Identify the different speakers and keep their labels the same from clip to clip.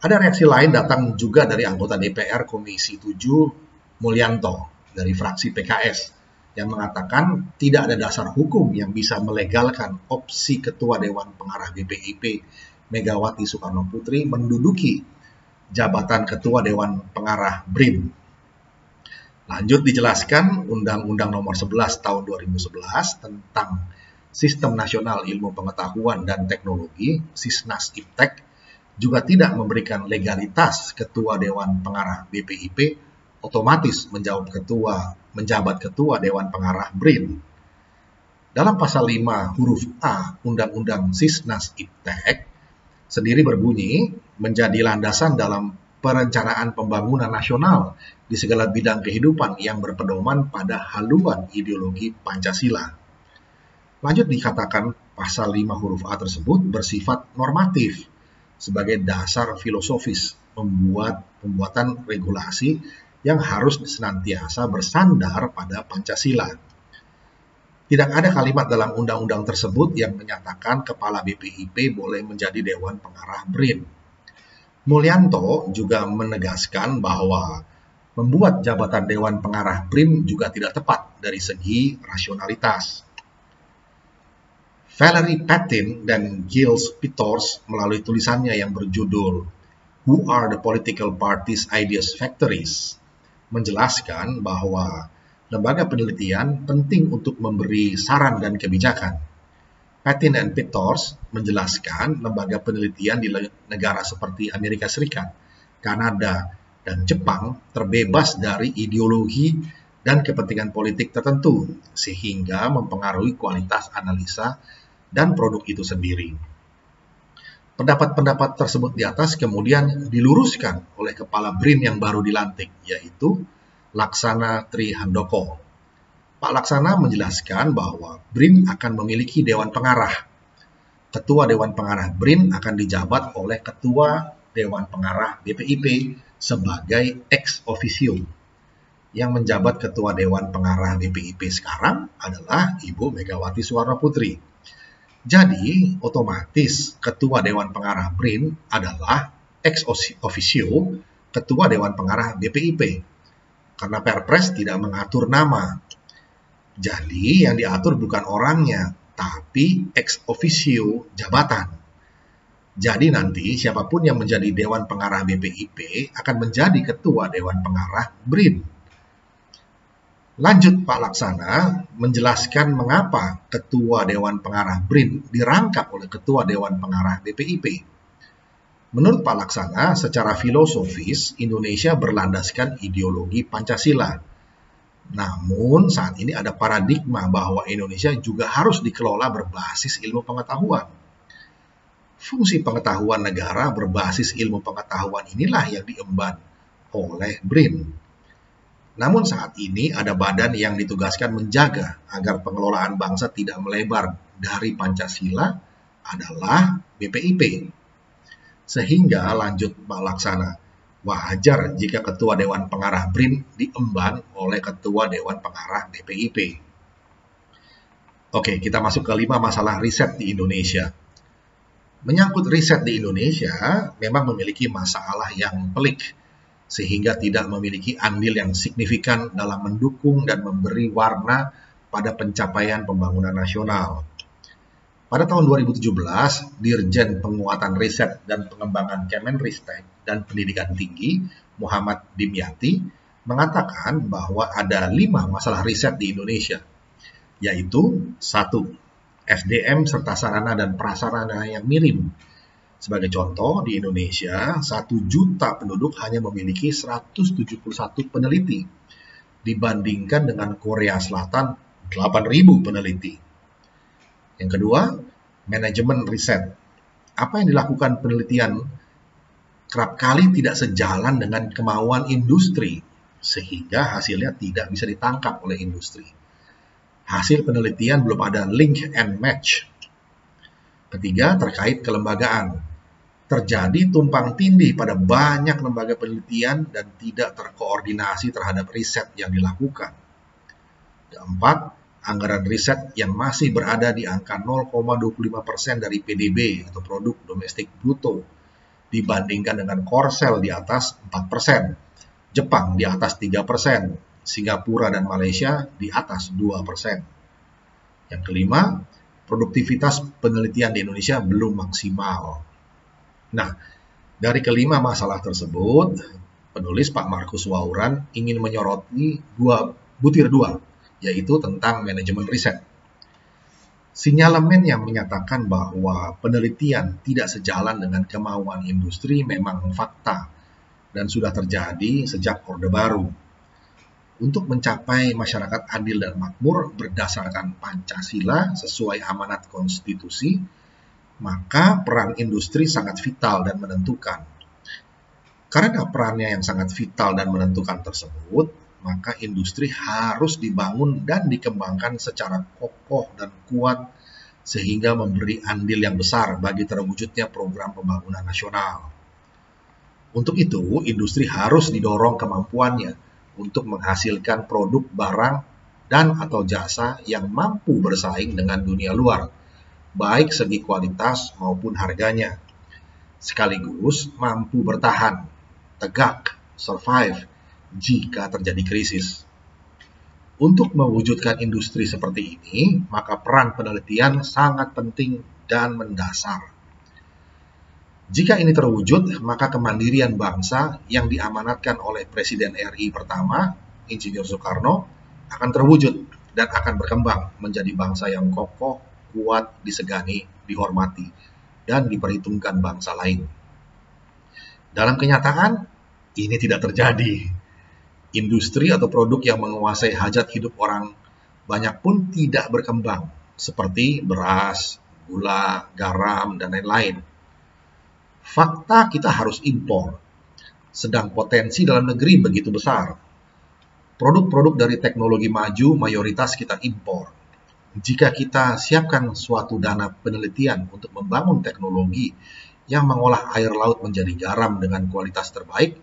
Speaker 1: Ada reaksi lain datang juga dari anggota DPR Komisi 7 Mulyanto dari fraksi PKS yang mengatakan tidak ada dasar hukum yang bisa melegalkan opsi Ketua Dewan Pengarah BPIP Megawati Soekarno Putri menduduki jabatan Ketua Dewan Pengarah BRIN. Lanjut dijelaskan Undang-Undang Nomor 11 Tahun 2011 tentang Sistem Nasional Ilmu Pengetahuan dan Teknologi (Sisnas-Iptek) juga tidak memberikan legalitas Ketua Dewan Pengarah BPIP otomatis menjabat Ketua Dewan Pengarah BRIN. Dalam pasal 5 huruf A Undang-Undang Sisnas-Iptek sendiri berbunyi menjadi landasan dalam perencanaan pembangunan nasional di segala bidang kehidupan yang berpedoman pada haluan ideologi Pancasila. Lanjut dikatakan pasal 5 huruf A tersebut bersifat normatif sebagai dasar filosofis pembuatan regulasi yang harus senantiasa bersandar pada Pancasila. Tidak ada kalimat dalam undang-undang tersebut yang menyatakan Kepala BPIP boleh menjadi Dewan Pengarah BRIN. Mulyanto juga menegaskan bahwa membuat jabatan Dewan Pengarah BRIN juga tidak tepat dari segi rasionalitas. Valerie Patin dan Giles Pitors melalui tulisannya yang berjudul Who Are the Political Parties Ideas Factories menjelaskan bahwa lembaga penelitian penting untuk memberi saran dan kebijakan. Patin dan Pitors menjelaskan lembaga penelitian di negara seperti Amerika Serikat, Kanada, dan Jepang terbebas dari ideologi dan kepentingan politik tertentu sehingga mempengaruhi kualitas analisa dan produk itu sendiri. Pendapat-pendapat tersebut di atas kemudian diluruskan oleh Kepala BRIN yang baru dilantik, yaitu Laksana Trihandoko. Pak Laksana menjelaskan bahwa BRIN akan memiliki Dewan Pengarah. Ketua Dewan Pengarah BRIN akan dijabat oleh Ketua Dewan Pengarah BPIP sebagai ex officio. Yang menjabat Ketua Dewan Pengarah BPIP sekarang adalah Ibu Megawati Soekarno Putri. Jadi, otomatis Ketua Dewan Pengarah BRIN adalah ex officio Ketua Dewan Pengarah BPIP. Karena Perpres tidak mengatur nama. Jadi, yang diatur bukan orangnya, tapi ex officio jabatan. Jadi nanti siapapun yang menjadi Dewan Pengarah BPIP akan menjadi Ketua Dewan Pengarah BRIN. Lanjut Pak Laksana menjelaskan mengapa Ketua Dewan Pengarah BRIN dirangkap oleh Ketua Dewan Pengarah BPIP. Menurut Pak Laksana, secara filosofis Indonesia berlandaskan ideologi Pancasila. Namun saat ini ada paradigma bahwa Indonesia juga harus dikelola berbasis ilmu pengetahuan. Fungsi pengetahuan negara berbasis ilmu pengetahuan inilah yang diemban oleh BRIN. Namun saat ini ada badan yang ditugaskan menjaga agar pengelolaan bangsa tidak melebar dari Pancasila adalah BPIP. Sehingga lanjut Pak Laksana, wajar jika Ketua Dewan Pengarah BRIN diemban oleh Ketua Dewan Pengarah BPIP. Oke, kita masuk ke 5 masalah riset di Indonesia. Menyangkut riset di Indonesia memang memiliki masalah yang pelik, sehingga tidak memiliki andil yang signifikan dalam mendukung dan memberi warna pada pencapaian pembangunan nasional. Pada tahun 2017, Dirjen Penguatan Riset dan Pengembangan Kemenristek dan Pendidikan Tinggi, Muhammad Dimyati, mengatakan bahwa ada 5 masalah riset di Indonesia, yaitu 1. SDM serta sarana dan prasarana yang minim. Sebagai contoh, di Indonesia, 1 juta penduduk hanya memiliki 171 peneliti, dibandingkan dengan Korea Selatan 8.000 peneliti. Yang kedua, manajemen riset. Apa yang dilakukan penelitian kerap kali tidak sejalan dengan kemauan industri, sehingga hasilnya tidak bisa ditangkap oleh industri. Hasil penelitian belum ada link and match. Ketiga, terkait kelembagaan. Terjadi tumpang tindih pada banyak lembaga penelitian dan tidak terkoordinasi terhadap riset yang dilakukan. Keempat, anggaran riset yang masih berada di angka 0,25% dari PDB atau produk domestik bruto, dibandingkan dengan Korsel di atas 4%, Jepang di atas 3%, Singapura dan Malaysia di atas 2%. Yang kelima, produktivitas penelitian di Indonesia belum maksimal. Nah, dari kelima masalah tersebut, penulis Pak Markus Wauran ingin menyoroti butir dua, yaitu tentang manajemen riset. Sinyalemen yang menyatakan bahwa penelitian tidak sejalan dengan kemauan industri memang fakta dan sudah terjadi sejak Orde Baru. Untuk mencapai masyarakat adil dan makmur berdasarkan Pancasila sesuai amanat konstitusi, maka peran industri sangat vital dan menentukan. Karena perannya yang sangat vital dan menentukan tersebut, maka industri harus dibangun dan dikembangkan secara kokoh dan kuat sehingga memberi andil yang besar bagi terwujudnya program pembangunan nasional. Untuk itu, industri harus didorong kemampuannya untuk menghasilkan produk, barang, dan atau jasa yang mampu bersaing dengan dunia luar, baik segi kualitas maupun harganya, sekaligus mampu bertahan, tegak, survive, jika terjadi krisis. Untuk mewujudkan industri seperti ini, maka peran penelitian sangat penting dan mendasar. Jika ini terwujud, maka kemandirian bangsa yang diamanatkan oleh Presiden RI pertama, Insinyur Soekarno, akan terwujud dan akan berkembang menjadi bangsa yang kokoh, kuat, disegani, dihormati, dan diperhitungkan bangsa lain. Dalam kenyataan, ini tidak terjadi. Industri atau produk yang menguasai hajat hidup orang banyak pun tidak berkembang, seperti beras, gula, garam, dan lain-lain. Fakta kita harus impor, sedang potensi dalam negeri begitu besar. Produk-produk dari teknologi maju mayoritas kita impor. Jika kita siapkan suatu dana penelitian untuk membangun teknologi yang mengolah air laut menjadi garam dengan kualitas terbaik,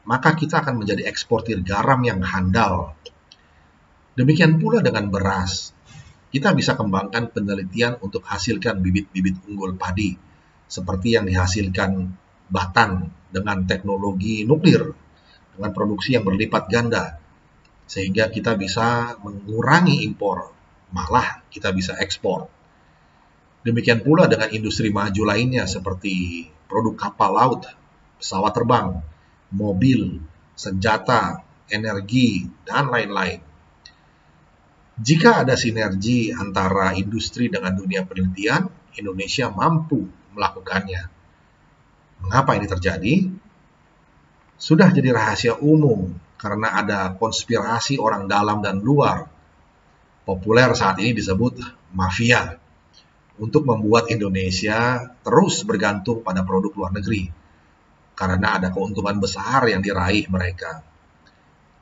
Speaker 1: maka kita akan menjadi eksportir garam yang handal. Demikian pula dengan beras. Kita bisa kembangkan penelitian untuk hasilkan bibit-bibit unggul padi, seperti yang dihasilkan Batan dengan teknologi nuklir, dengan produksi yang berlipat ganda, sehingga kita bisa mengurangi impor, malah kita bisa ekspor. Demikian pula dengan industri maju lainnya seperti produk kapal laut, pesawat terbang, mobil, senjata, energi, dan lain-lain. Jika ada sinergi antara industri dengan dunia penelitian, Indonesia mampu melakukannya. Mengapa ini terjadi? Sudah jadi rahasia umum karena ada konspirasi orang dalam dan luar. Populer saat ini disebut mafia, untuk membuat Indonesia terus bergantung pada produk luar negeri, karena ada keuntungan besar yang diraih mereka.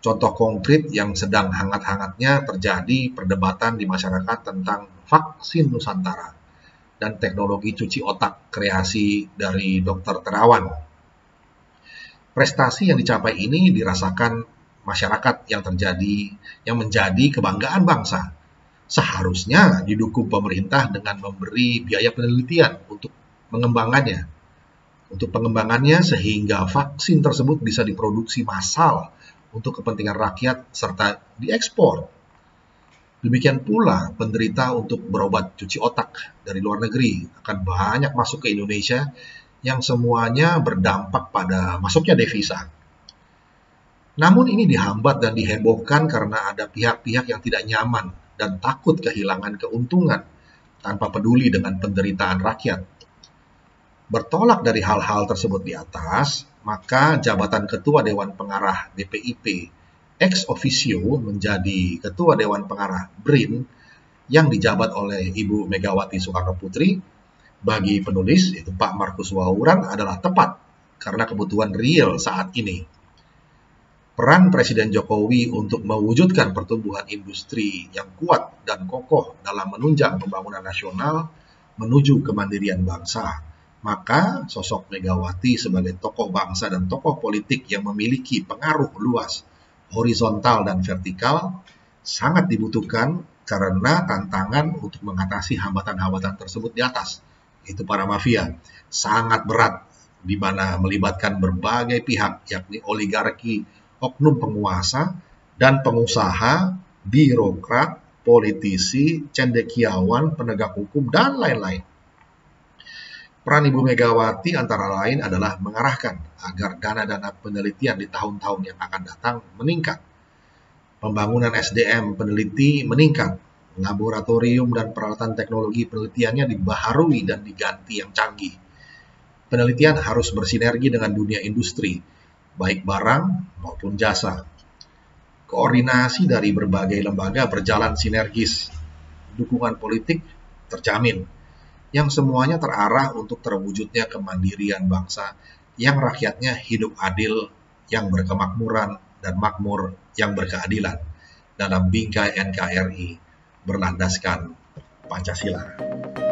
Speaker 1: Contoh konkret yang sedang hangat-hangatnya terjadi perdebatan di masyarakat tentang vaksin Nusantara dan teknologi cuci otak kreasi dari Dr. Terawan. Prestasi yang dicapai ini dirasakan masyarakat yang menjadi kebanggaan bangsa. Seharusnya didukung pemerintah dengan memberi biaya penelitian untuk pengembangannya sehingga vaksin tersebut bisa diproduksi massal untuk kepentingan rakyat serta diekspor. Demikian pula penderita untuk berobat cuci otak dari luar negeri akan banyak masuk ke Indonesia yang semuanya berdampak pada masuknya devisa. Namun ini dihambat dan dihebohkan karena ada pihak-pihak yang tidak nyaman dan takut kehilangan keuntungan tanpa peduli dengan penderitaan rakyat. Bertolak dari hal-hal tersebut di atas, maka jabatan Ketua Dewan Pengarah BPIP ex officio menjadi Ketua Dewan Pengarah BRIN yang dijabat oleh Ibu Megawati Soekarno Putri bagi penulis, yaitu Pak Markus Wauran, adalah tepat karena kebutuhan real saat ini. Peran Presiden Jokowi untuk mewujudkan pertumbuhan industri yang kuat dan kokoh dalam menunjang pembangunan nasional menuju kemandirian bangsa. Maka sosok Megawati sebagai tokoh bangsa dan tokoh politik yang memiliki pengaruh luas, horizontal dan vertikal, sangat dibutuhkan karena tantangan untuk mengatasi hambatan-hambatan tersebut di atas, itu para mafia, sangat berat di mana melibatkan berbagai pihak, yakni oligarki, oknum penguasa, dan pengusaha, birokrat, politisi, cendekiawan, penegak hukum, dan lain-lain. Peran Ibu Megawati antara lain adalah mengarahkan agar dana-dana penelitian di tahun-tahun yang akan datang meningkat. Pembangunan SDM peneliti meningkat, laboratorium dan peralatan teknologi penelitiannya dibaharui dan diganti yang canggih. Penelitian harus bersinergi dengan dunia industri, baik barang maupun jasa. Koordinasi dari berbagai lembaga berjalan sinergis. Dukungan politik terjamin, yang semuanya terarah untuk terwujudnya kemandirian bangsa yang rakyatnya hidup adil, yang berkemakmuran, dan makmur yang berkeadilan dalam bingkai NKRI berlandaskan Pancasila.